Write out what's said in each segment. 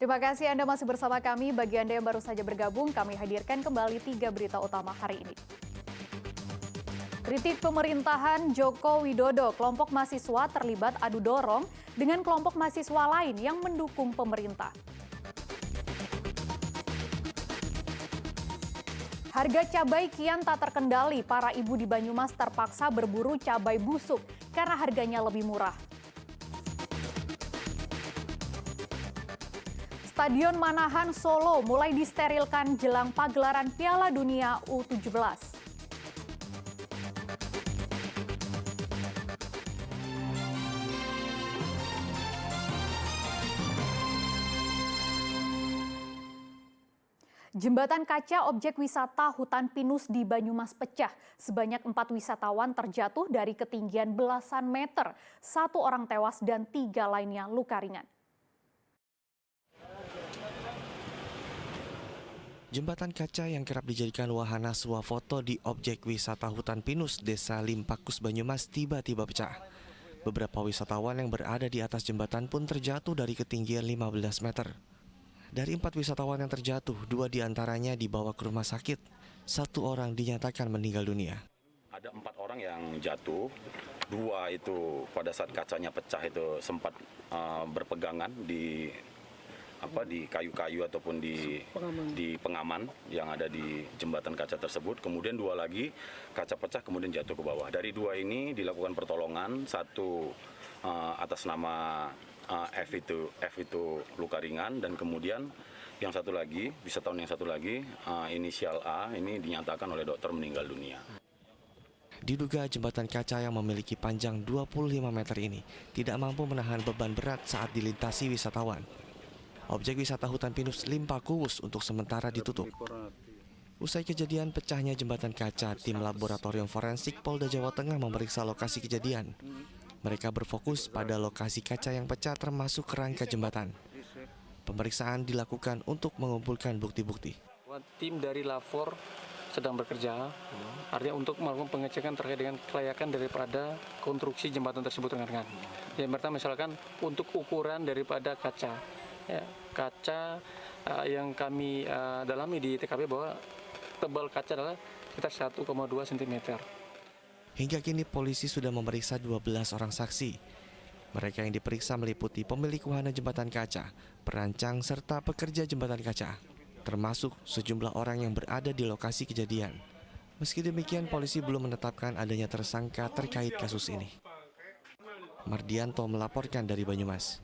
Terima kasih Anda masih bersama kami. Bagi Anda yang baru saja bergabung, kami hadirkan kembali 3 berita utama hari ini. Kritik pemerintahan Joko Widodo, kelompok mahasiswa terlibat adu dorong dengan kelompok mahasiswa lain yang mendukung pemerintah. Harga cabai kian tak terkendali, para ibu di Banyumas terpaksa berburu cabai busuk karena harganya lebih murah. Stadion Manahan Solo mulai disterilkan jelang pagelaran Piala Dunia U17. Jembatan kaca objek wisata Hutan Pinus di Banyumas pecah. Sebanyak 4 wisatawan terjatuh dari ketinggian belasan meter. 1 orang tewas dan 3 lainnya luka ringan. Jembatan kaca yang kerap dijadikan wahana swafoto di objek wisata Hutan Pinus, Desa Limpakus, Banyumas tiba-tiba pecah. Beberapa wisatawan yang berada di atas jembatan pun terjatuh dari ketinggian 15 meter. Dari 4 wisatawan yang terjatuh, 2 diantaranya dibawa ke rumah sakit. 1 orang dinyatakan meninggal dunia. Ada 4 orang yang jatuh, 2 itu pada saat kacanya pecah itu sempat berpegangan di kayu-kayu ataupun di pengaman yang ada di jembatan kaca tersebut. Kemudian 2 lagi kaca pecah kemudian jatuh ke bawah. Dari 2 ini dilakukan pertolongan, 1 atas nama F itu luka ringan, dan kemudian yang satu lagi, wisatawan yang satu lagi inisial A ini dinyatakan oleh dokter meninggal dunia. Diduga jembatan kaca yang memiliki panjang 25 meter ini tidak mampu menahan beban berat saat dilintasi wisatawan. Objek wisata Hutan Pinus Limpakus untuk sementara ditutup. Usai kejadian pecahnya jembatan kaca, tim laboratorium forensik Polda Jawa Tengah memeriksa lokasi kejadian. Mereka berfokus pada lokasi kaca yang pecah termasuk kerangka jembatan. Pemeriksaan dilakukan untuk mengumpulkan bukti-bukti. Tim dari Lafor sedang bekerja, artinya untuk melakukan pengecekan terkait dengan kelayakan daripada konstruksi jembatan tersebut rekan-rekan. Yang pertama misalkan untuk ukuran daripada kaca. Ya, kaca yang kami dalami di TKP bahwa tebal kaca adalah sekitar 1,2 cm. Hingga kini polisi sudah memeriksa 12 orang saksi. Mereka yang diperiksa meliputi pemilik wahana jembatan kaca, perancang serta pekerja jembatan kaca, termasuk sejumlah orang yang berada di lokasi kejadian. Meski demikian, polisi belum menetapkan adanya tersangka terkait kasus ini. Mardianto melaporkan dari Banyumas.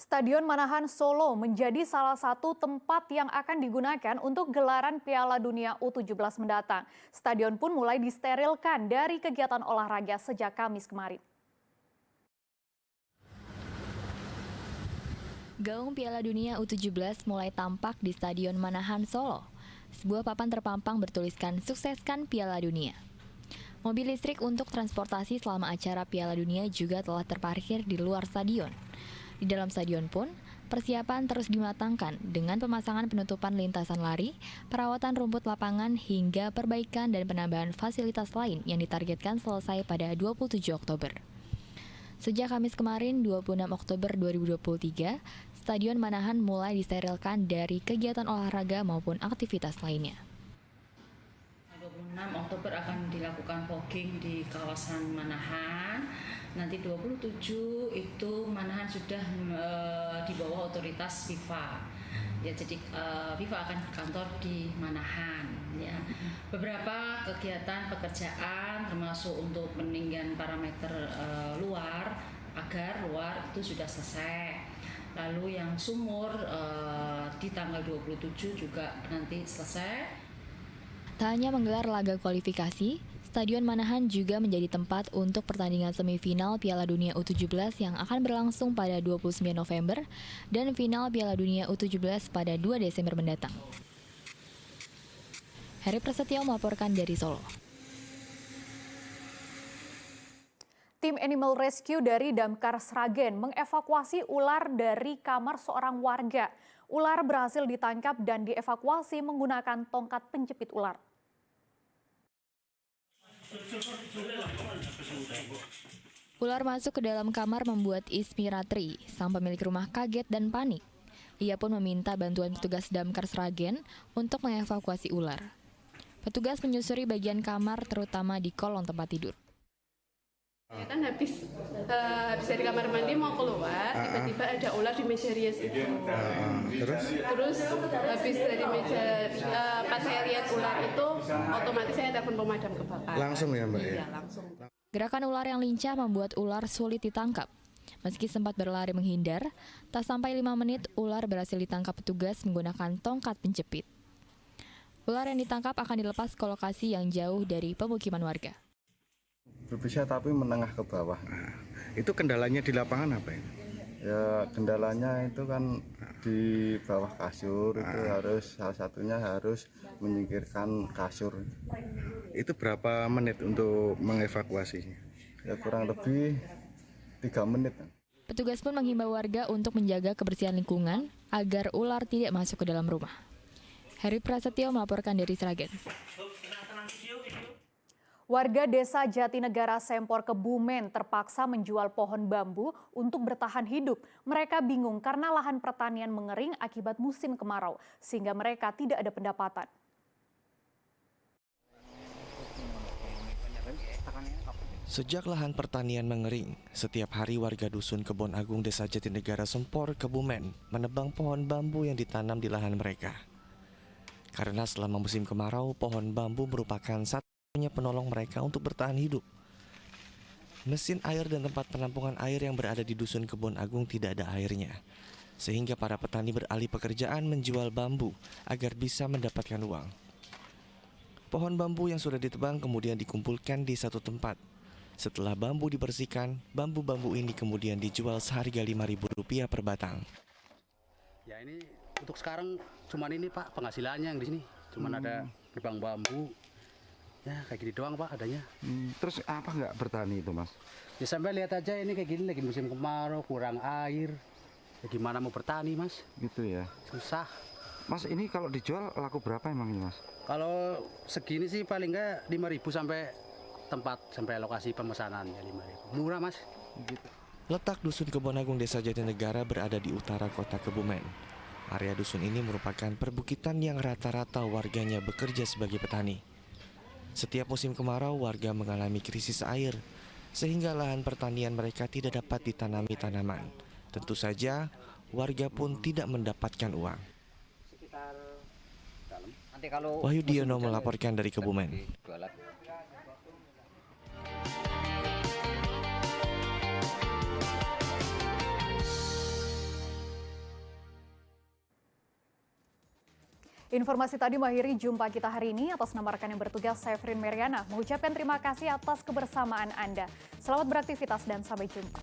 Stadion Manahan Solo menjadi salah satu tempat yang akan digunakan untuk gelaran Piala Dunia U17 mendatang. Stadion pun mulai disterilkan dari kegiatan olahraga sejak Kamis kemarin. Gaung Piala Dunia U17 mulai tampak di Stadion Manahan Solo. Sebuah papan terpampang bertuliskan "Sukseskan Piala Dunia". Mobil listrik untuk transportasi selama acara Piala Dunia juga telah terparkir di luar stadion. Di dalam stadion pun, persiapan terus dimatangkan dengan pemasangan penutupan lintasan lari, perawatan rumput lapangan, hingga perbaikan dan penambahan fasilitas lain yang ditargetkan selesai pada 27 Oktober. Sejak Kamis kemarin, 26 Oktober 2023, Stadion Manahan mulai disterilkan dari kegiatan olahraga maupun aktivitas lainnya. 26 Oktober akan dilakukan fogging di kawasan Manahan. Nanti 27 itu Manahan sudah di bawah otoritas FIFA. Ya, jadi FIFA akan kantor di Manahan. Ya. Beberapa kegiatan pekerjaan termasuk untuk peninggian parameter agar luar itu sudah selesai. Lalu yang sumur di tanggal 27 juga nanti selesai. Tak hanya menggelar laga kualifikasi, Stadion Manahan juga menjadi tempat untuk pertandingan semifinal Piala Dunia U17 yang akan berlangsung pada 29 November dan final Piala Dunia U17 pada 2 Desember mendatang. Heri Prasetyo melaporkan dari Solo. Tim Animal Rescue dari Damkar Sragen mengevakuasi ular dari kamar seorang warga. Ular berhasil ditangkap dan dievakuasi menggunakan tongkat penjepit ular. Ular masuk ke dalam kamar membuat Ismi Ratri, sang pemilik rumah kaget dan panik. Ia pun meminta bantuan petugas Damkar Sragen untuk mengevakuasi ular. Petugas menyusuri bagian kamar terutama di kolong tempat tidur. Ya kan habis dari kamar mandi mau keluar, tiba-tiba ada ular di meja rias itu. Terus habis dari meja, pas saya lihat ular itu, otomatis saya telepon pemadam kebakaran. Langsung ya Mbak? Iya, langsung. Gerakan ular yang lincah membuat ular sulit ditangkap. Meski sempat berlari menghindar, tak sampai 5 menit ular berhasil ditangkap petugas menggunakan tongkat penjepit. Ular yang ditangkap akan dilepas ke lokasi yang jauh dari pemukiman warga. Berbisa tapi menengah ke bawah. Itu kendalanya di lapangan apa ya? Ya kendalanya itu kan di bawah kasur itu salah satunya harus menyingkirkan kasur. Itu berapa menit untuk mengevakuasinya? Ya kurang lebih 3 menit. Petugas pun menghimbau warga untuk menjaga kebersihan lingkungan agar ular tidak masuk ke dalam rumah. Heri Prasetyo melaporkan dari Sragen. Warga desa Jatinegara Sempor Kebumen terpaksa menjual pohon bambu untuk bertahan hidup. Mereka bingung karena lahan pertanian mengering akibat musim kemarau, sehingga mereka tidak ada pendapatan. Sejak lahan pertanian mengering, setiap hari warga dusun Kebon Agung Desa Jatinegara Sempor Kebumen menebang pohon bambu yang ditanam di lahan mereka. Karena selama musim kemarau, pohon bambu merupakan satunya penolong mereka untuk bertahan hidup. Mesin air dan tempat penampungan air yang berada di dusun Kebon Agung tidak ada airnya, sehingga para petani beralih pekerjaan menjual bambu agar bisa mendapatkan uang. Pohon bambu yang sudah ditebang kemudian dikumpulkan di satu tempat. Setelah bambu dibersihkan, bambu-bambu ini kemudian dijual seharga Rp5.000 per batang. Ya ini untuk sekarang cuman ini Pak penghasilannya yang di sini. Cuman ada gebang bambu. Ya kayak gini doang Pak adanya. Terus apa nggak bertani itu Mas? Ya sampai lihat aja ini kayak gini lagi musim kemarau, kurang air. Ya gimana mau bertani Mas? Gitu ya. Susah. Mas ini kalau dijual laku berapa emang ini Mas? Kalau segini sih paling nggak 5.000 sampai tempat sampai lokasi pemesanan ya 5.000. Murah Mas. Gitu. Letak dusun Kebon Agung Desa Jatinegara berada di utara kota Kebumen. Area dusun ini merupakan perbukitan yang rata-rata warganya bekerja sebagai petani. Setiap musim kemarau, warga mengalami krisis air, sehingga lahan pertanian mereka tidak dapat ditanami tanaman. Tentu saja, warga pun tidak mendapatkan uang. Wahyu Diono melaporkan dari Kebumen. Informasi tadi mengakhiri jumpa kita hari ini. Atas nama rekan yang bertugas, saya Frin Meriana mengucapkan terima kasih atas kebersamaan Anda. Selamat beraktivitas dan sampai jumpa.